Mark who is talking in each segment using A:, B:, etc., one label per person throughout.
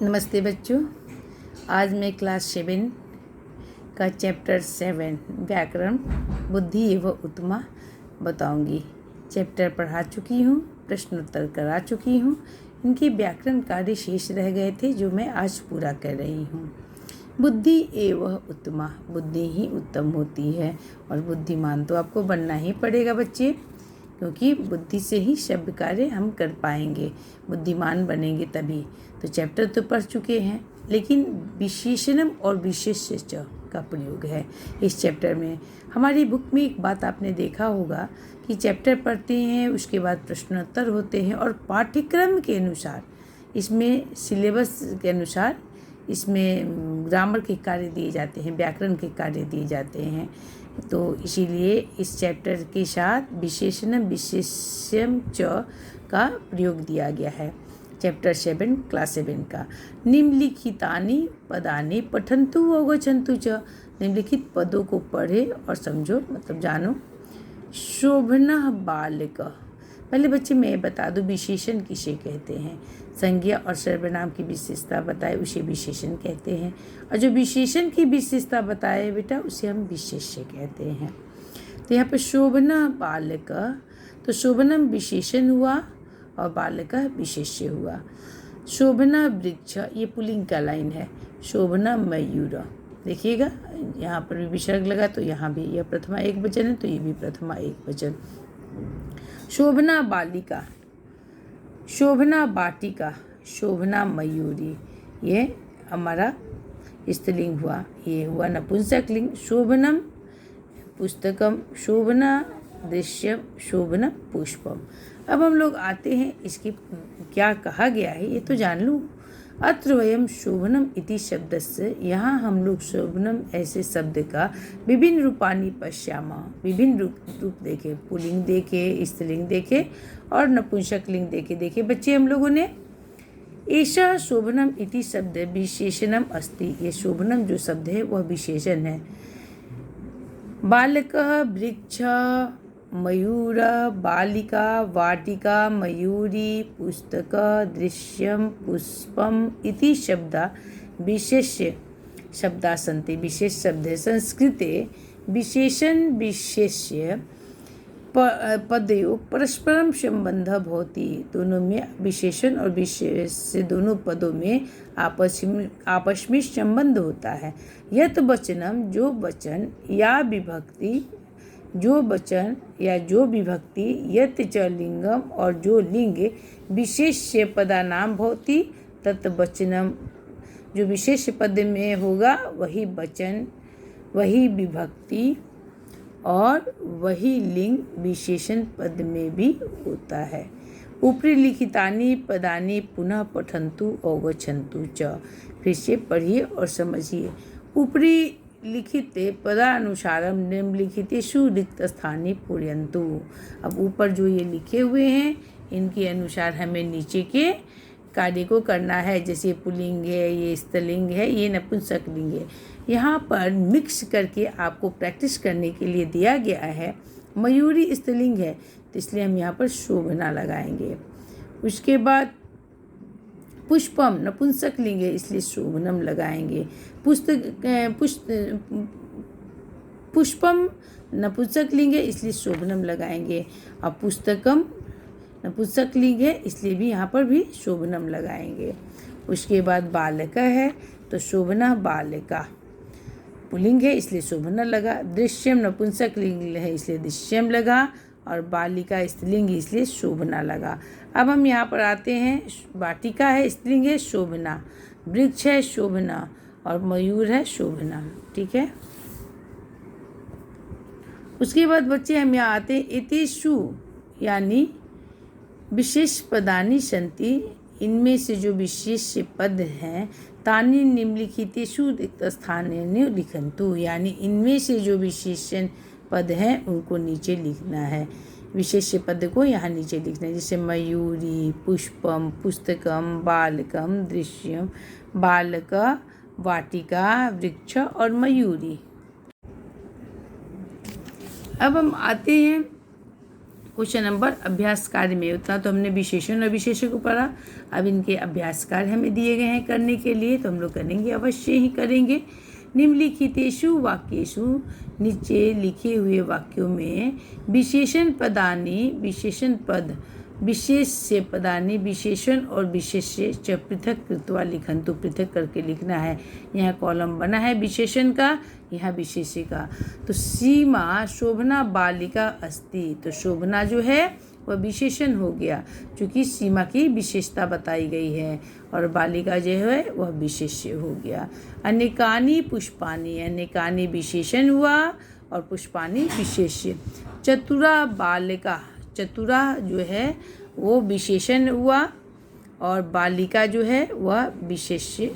A: नमस्ते बच्चों। आज मैं क्लास 7 का चैप्टर 7 व्याकरण बुद्धि एवं उत्तमा बताऊंगी। चैप्टर पढ़ा चुकी हूँ, प्रश्नोत्तर करा चुकी हूँ। इनके व्याकरण कार्य शेष रह गए थे जो मैं आज पूरा कर रही हूँ। बुद्धि एवं उत्तमा, बुद्धि ही उत्तम होती है और बुद्धिमान तो आपको बनना ही पड़ेगा बच्चे, क्योंकि बुद्धि से ही शब्द कार्य हम कर पाएंगे, बुद्धिमान बनेंगे तभी। तो चैप्टर तो पढ़ चुके हैं, लेकिन विशेषणम और विशेष्य का प्रयोग है इस चैप्टर में। हमारी बुक में एक बात आपने देखा होगा कि चैप्टर पढ़ते हैं, उसके बाद प्रश्नोत्तर होते हैं और पाठ्यक्रम के अनुसार, इसमें सिलेबस के अनुसार इसमें ग्रामर के कार्य दिए जाते हैं, व्याकरण के कार्य दिए जाते हैं। तो इसीलिए इस चैप्टर के साथ विशेषणम विशेष्यम च का प्रयोग दिया गया है। चैप्टर 7 क्लास 7 का। निम्नलिखितानि पदानि पठन्तु अवगच्छन्तु च, निम्नलिखित पदों को पढ़े और समझो, मतलब जानो। शोभनः बालक, पहले बच्चे मैं बता दूं विशेषण किसे कहते हैं। संज्ञा और सर्वनाम की विशेषता बताए उसे विशेषण कहते हैं, और जो विशेषण की विशेषता बताए बेटा उसे हम विशेष्य कहते हैं। तो यहाँ पर शोभना बालक, तो शोभनम विशेषण हुआ और बालक विशेष्य हुआ। शोभना वृक्ष, ये पुल्लिंग का लाइन है। शोभना मयूर, देखिएगा यहाँ पर भी विसर्ग लगा तो यहाँ भी यह प्रथमा एक वचन है, तो ये भी प्रथमा एक वचन। शोभना बालिका, शोभना बाटिका, शोभना मयूरी, ये हमारा स्त्रीलिंग हुआ। ये हुआ नपुंसकलिंग। शोभनम पुस्तकम, शोभना दृश्यम, शोभना पुष्पम। अब हम लोग आते हैं इसकी क्या कहा गया है ये तो जान लूँ। अत्र वयम शोभनम इति शब्दस्य, यहाँ हम लोग शोभनम ऐसे शब्द का विभिन्न रूपानि पश्यामा, विभिन्न रूप देखे, पुल्लिंग देखे, स्त्रीलिंग देखे और नपुंसकलिंग देखे बच्चे हम लोगों ने। ऐसा शोभनम इति शब्द विशेषणम अस्ति, ये शोभनम जो शब्द है वह विशेषण है। बालकः वृक्ष, मयूर, बालिका, वाटिका, मयूरी, पुस्तक, दृश्यम, पुष्पम इति शब्दा विशेष्य शब्दा सन्ति। विशेष शब्द है। संस्कृते विशेषण विशेष्य पदयोः परस्परम संबंध भवति, दोनों में विशेषण और विशेष्य दोनों पदों में आपस में संबंध होता है। यत वचनम, जो वचन या विभक्ति, जो वचन या जो विभक्ति, यत च लिंगम, और जो लिंग विशेष्य पदानाम भवति, तत् वचनम, जो विशेष पद में होगा वही वचन, वही विभक्ति और वही लिंग विशेषण पद में भी होता है। ऊपरी लिखितानि पदानि पुनः पठन्तु अवगच्छन्तु च, फिर से पढ़िए और समझिए। ऊपरी लिखित पदानुसारम निम्नलिखितेषु रिक्त स्थानि पूरयन्तु। अब ऊपर जो ये लिखे हुए हैं इनके अनुसार हमें नीचे के कार्य को करना है। जैसे पुल्लिंग है, ये स्त्रीलिंग है, ये नपुंसकलिंग है। यहाँ पर मिक्स करके आपको प्रैक्टिस करने के लिए दिया गया है। मयूरी स्त्रीलिंग है तो इसलिए हम यहाँ पर शोभना लगाएंगे। उसके बाद पुष्पम नपुंसकलिंग है इसलिए शोभनम लगाएंगे। पुष्पम नपुंसकलिंग है इसलिए शोभनम लगाएंगे। और पुस्तकम नपुंसकलिंग है इसलिए भी यहाँ पर भी शोभनम लगाएंगे। उसके बाद बालक है तो शोभना बालिका, पुल्लिंग है इसलिए शोभना लगा। दृश्यम नपुंसकलिंग है इसलिए दृश्यम लगा, और बालिका स्त्रीलिंग इसलिए शोभना लगा। अब हम यहाँ पर आते हैं। वाटिका है स्त्रीलिंग है शोभना, वृक्ष है शोभना, और मयूर है शोभना। ठीक है। उसके बाद बच्चे हम यहाँ आते हैं। एतेषु यानी विशेष पदानि सन्ति, इनमें से जो विशेष पद हैं, तानि निम्नलिखितेषु रिक्त स्थानेषु लिखन्तु, यानी इनमें से जो विशेषण पद हैं उनको नीचे लिखना है। विशेष पद को यहाँ नीचे लिखना है। जैसे मयूरी, पुष्पम, पुस्तकम, बालकम, दृश्यम, बालक, वाटिका, वृक्ष और मयूरी। अब हम आते हैं क्वेश्चन नंबर अभ्यास कार्य में, उतना तो हमने विशेषण और विशेष्य को पढ़ा। अब इनके अभ्यास कार्य हमें दिए गए हैं करने के लिए, तो हम लोग करेंगे, अवश्य ही करेंगे। निम्नलिखितेषु वाक्येषु, नीचे लिखे हुए वाक्यों में विशेषण पदानि, विशेषण पद, विशेष्य पदानि, विशेषण और विशेष्य च पृथक कृत्वा लिखन्तु, पृथक करके लिखना है। यहाँ कॉलम बना है विशेषण का, यहाँ विशेष्य का। तो सीमा शोभना बालिका अस्ति, तो शोभना जो है वह विशेषण हो गया, क्योंकि सीमा की विशेषता बताई गई है, और बालिका जो है वह विशेष्य हो गया। अनेकानि पुष्पानि, अनेकानि विशेषण हुआ और पुष्पानि विशेष्य। चतुरा बालिका, चतुरा जो है वो विशेषण हुआ और बालिका जो है वह विशेष्य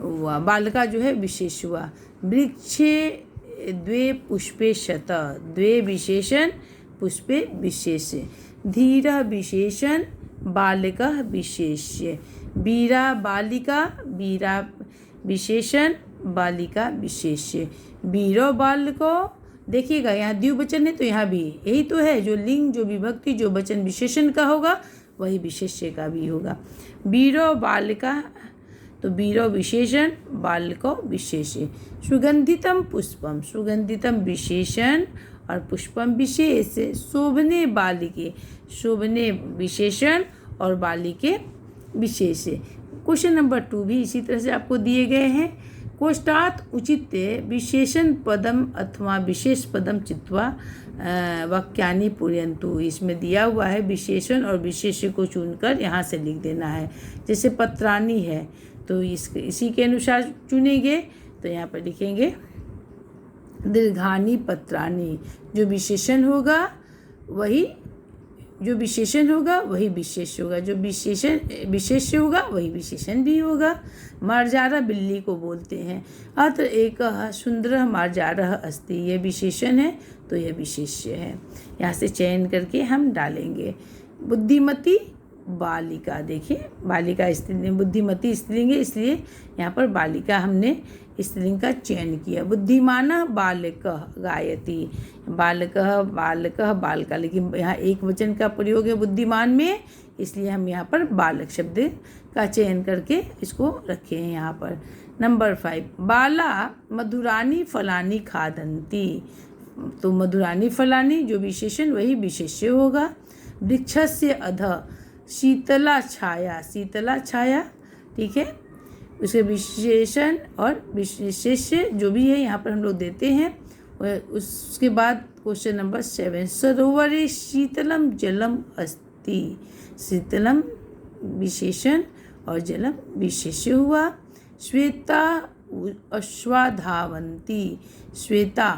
A: हुआ, बालिका जो है विशेष हुआ। वृक्षे द्वे पुष्पे शत, द्वे विशेषण पुष्पे विशेष्य। धीरः विशेषण बालिका विशेष्य। वीरा बालिका, वीरा विशेषण बालिका विशेष्य। वीरो बालको, देखिएगा यहाँ द्विवचन है तो यहाँ भी यही तो है, जो लिंग, जो विभक्ति, जो वचन विशेषण का होगा वही विशेष्य का भी होगा। वीरो बालिका, तो वीरो विशेषण, बालको विशेष्य। सुगंधितम पुष्पम, सुगंधितम विशेषण और पुष्पम विशेष। शोभने बालिके, शोभने विशेषण और बालिके विशेष। क्वेश्चन नंबर 2 भी इसी तरह से आपको दिए गए हैं। कोष्ठात उचित विशेषण पदम अथवा विशेष पदम चित्वा वाक्यानि पूरयन्तु, इसमें दिया हुआ है विशेषण और विशेष्य को चुनकर यहाँ से लिख देना है। जैसे पत्राणि है तो इसी के अनुसार चुनेंगे, तो यहाँ पर लिखेंगे दीर्घानि पत्राणि, जो विशेषण होगा वही, जो विशेषण होगा वही विशेष होगा, जो विशेषण विशेष्य होगा वही विशेषण भी होगा। मार्जारा बिल्ली को बोलते हैं। अत्र एक सुंदर मार्जारः अस्ति, यह विशेषण है तो यह विशेष्य है। यहाँ से चयन करके हम डालेंगे। बुद्धिमती बालिका, देखिए बालिका स्त्रीलिंग, बुद्धिमती स्त्रीलिंग है, इसलिए यहाँ पर बालिका हमने स्त्रीलिंग का चयन किया। बुद्धिमानः बालकः गायति, बालकः बालकः बालिका, लेकिन यहाँ एक वचन का प्रयोग है बुद्धिमान में, इसलिए हम यहाँ पर बालक शब्द का चयन करके इसको रखे हैं यहाँ पर। नंबर 5, बाला मधुरानि फलानि खादन्ति, तो मधुरानि फलानि जो विशेषण वही विशेष्य होगा। वृक्षस्य अधः शीतला छाया, शीतला छाया, ठीक है, उसके विशेषण और विशेष्य जो भी है यहाँ पर हम लोग देते हैं। उसके बाद क्वेश्चन नंबर 7, सरोवरे शीतलम जलम अस्ति, शीतलम विशेषण और जलम विशेष्य हुआ। श्वेता अश्वाधावन्ति, श्वेता,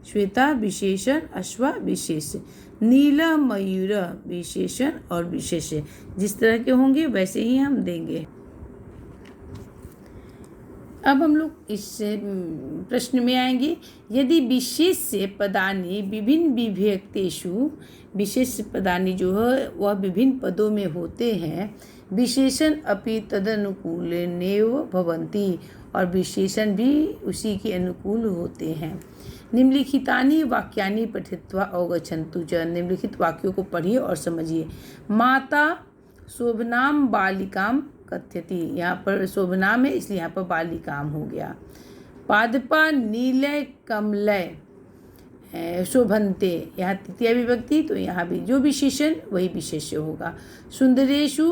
A: श्वेता विशेषण, अश्वा विशेष्य। नीला मयूर विशेषण और विशेष्य, जिस तरह के होंगे वैसे ही हम देंगे। अब हम लोग इस प्रश्न में आएंगे। यदि विशेष्य पदानि विभिन्न विभक्तेषु, विशेष पदानि जो है वह विभिन्न पदों में होते हैं, विशेषण अपि तदनुकूलेनैव भवन्ति, और विशेषण भी उसी के अनुकूल होते हैं। निम्नलिखितानि वाक्यानि पठित्वा अवगच्छन्तु च, निम्नलिखित वाक्यों को पढ़िए और समझिए। माता शोभनाम बालिकाम कथ्यति, यहाँ पर शोभनाम है इसलिए यहाँ पर बालिकाम हो गया। पादपा नीलय कमलय शोभन्ते, यहाँ तृतीया विभक्ति, तो यहाँ भी जो विशेषण वही विशेष्य होगा। सुंदरेषु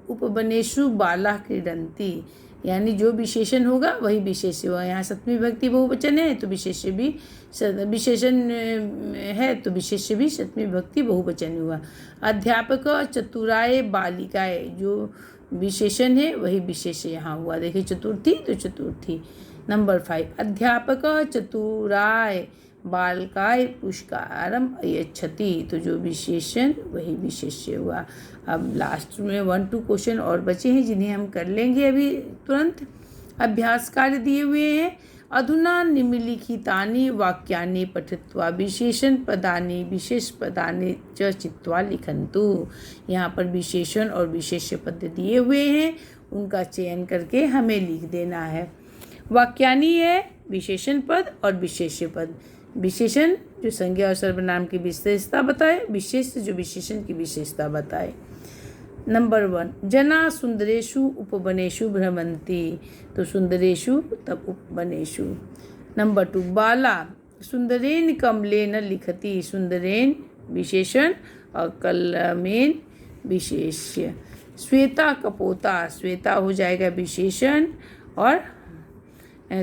A: उपवनेषु बाला क्रीडन्ति, यानी जो विशेषण होगा वही विशेष्य होगा। यहाँ सप्तमी विभक्ति बहुवचन है तो विशेष्य भी, विशेषण है तो विशेष्य भी सप्तमी विभक्ति बहुवचन हुआ। अध्यापक चतुराय बालिकाए, जो विशेषण है वही विशेष्य यहाँ हुआ। देखिए चतुर्थी तो चतुर्थी। नंबर 5, अध्यापक चतुराय बालकाय पुरस्कारम अयच्छति, तो जो विशेषण वही विशेष्य हुआ। अब लास्ट में 1-2 क्वेश्चन और बचे हैं जिन्हें हम कर लेंगे अभी तुरंत। अभ्यास कार्य दिए हुए हैं। अधुना निम्नलिखितानि वाक्यानि पठित्वा विशेषण पदानि विशेष पदानि च चित्वा लिखन्तु, यहाँ पर विशेषण और विशेष्य पद दिए हुए हैं, उनका चयन करके हमें लिख देना है। वाक्यानि है विशेषण पद और विशेष्य पद। विशेषण जो संज्ञा और सर्वनाम की विशेषता बताए, विशेष्य जो विशेषण की विशेषता बताए। नंबर 1, जना सुंदरेषु उपवनेषु भ्रमंती, तो सुंदरेषु तब उपवनेषु। नंबर 2, बाला सुंदरेन कमलेन लिखती, सुंदरेन विशेषण और कलमेन विशेष्य। श्वेता कपोता, श्वेता हो जाएगा विशेषण और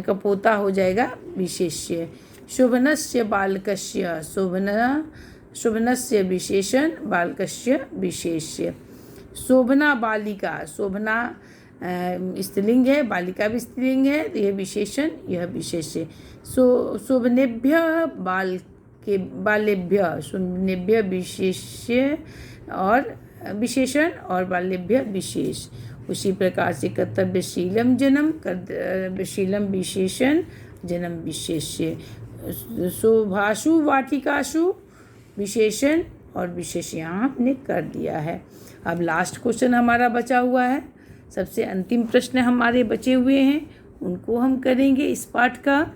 A: कपोता हो जाएगा विशेष्य। शोभनस्य बालकस्य, शोभनस्य विशेषण, बालकस्य विशेष्य। शोभना बालिका, शोभना स्त्रीलिंग है, बालिका भी स्त्रीलिंग है, तो यह विशेषण यह विशेष्य। शोभनेभ्य बालेभ्य, शोभनेभ्य विशेष्य और विशेषण और बालेभ्य विशेष। उसी प्रकार से कर्तव्यशीलम जन्म, कर्तव्यशीलम विशेषण, जन्म विशेष्य। शोभाशु वाटिकाशु विशेषण और विशेष यहाँ हमने कर दिया है। अब लास्ट क्वेश्चन हमारा बचा हुआ है, सबसे अंतिम प्रश्न हमारे बचे हुए हैं, उनको हम करेंगे इस पाठ का।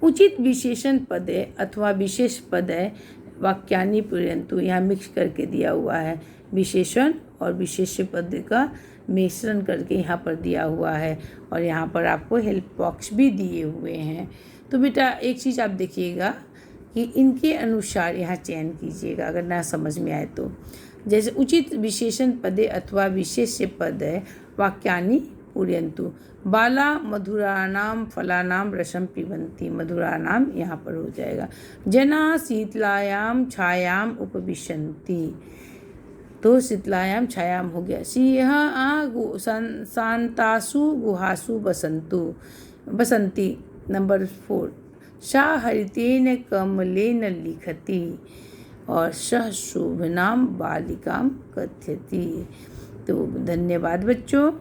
A: उचित विशेषण पद है अथवा विशेष पद है वाक्यानि पूरयन्तु, यहाँ मिक्स करके दिया हुआ है, विशेषण और विशेष पद का मिश्रण करके यहाँ पर दिया हुआ है और यहाँ पर आपको हेल्प बॉक्स भी दिए हुए हैं। तो बेटा एक चीज़ आप देखिएगा कि इनके अनुसार यहाँ चयन कीजिएगा अगर ना समझ में आए तो। जैसे उचित विशेषण पदे अथवा विशेष पद है वाक्यानि पूरयन्तु, बाला मधुराणाम फलानाम रसम पिबन्ति, मधुराणाम यहाँ पर हो जाएगा। जना शीतलायाम छायाम उपविशन्ति, तो शीतलायाम छायाम हो गया। सिंह शांतासु गुहासु बसंती। नंबर 4, सा हरितेन कमलेन लिखति और सह शोभनाम बालिकाम कथयति। तो धन्यवाद बच्चों।